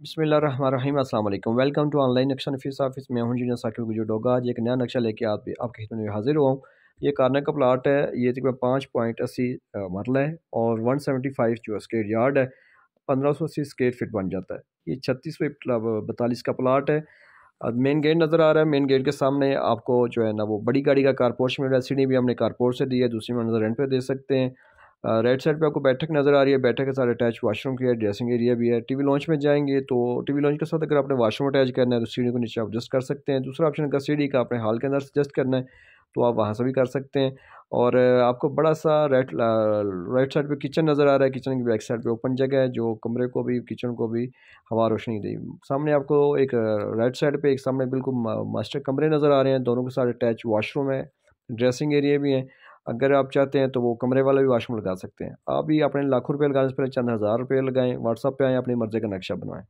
बिस्मिल्लाहिर्रहमानिर्रहीम अस्सलाम वालेकुम। वेलकम टू ऑनलाइन नक्शा नफीस ऑफिस। मैं हूं इंजीनियर साकिब गुजर डोगा। आज एक नया नक्शा लेके आपके खिदमत में हाजिर हुआ हूँ। ये कॉर्नर का प्लाट है। ये तकरीबन 5.80 मरला है और 175 जो स्क्वायर यार्ड है। 1580 स्क्वायर फीट बन जाता है। ये 36 42 का प्लाट है। मेन गेट नज़र आ रहा है। मेन गेट के सामने आपको जो है ना वो बड़ी गाड़ी का कारपोर्ट मिल रहा है। सीढ़ी भी हमने कारपोर्ट से दी है। दूसरी मंजिल रेंट पे दे सकते हैं। राइट साइड पे आपको बैठक नज़र आ रही है। बैठक के साथ अटैच वॉशरूम की है, ड्रेसिंग एरिया भी है। टीवी लॉन्च में जाएंगे तो टीवी लॉन्च के साथ अगर आपने वॉशरूम अटैच करना है तो सीढ़ी को नीचे आप एडजस्ट कर सकते हैं। दूसरा ऑप्शन अगर सीढ़ी का अपने हॉल के अंदर एडजस्ट करना है तो आप वहाँ से भी कर सकते हैं। और आपको बड़ा सा राइट साइड पे किचन नज़र आ रहा है। किचन की बैक साइड पे ओपन जगह है जो कमरे को भी किचन को भी हवा रोशनी देगी। सामने आपको एक राइट साइड पे एक सामने बिल्कुल मास्टर कमरे नज़र आ रहे हैं। दोनों के साथ अटैच वॉशरूम है, ड्रेसिंग एरिया भी है। अगर आप चाहते हैं तो वो कमरे वाला भी वॉशरूम लगा सकते हैं। आप भी अपने लाखों रुपए लगाने से पहले चंद हज़ार रुपये लगाएं। व्हाट्सएप पे आएँ, अपनी मर्ज़ी का नक्शा बनवाएं।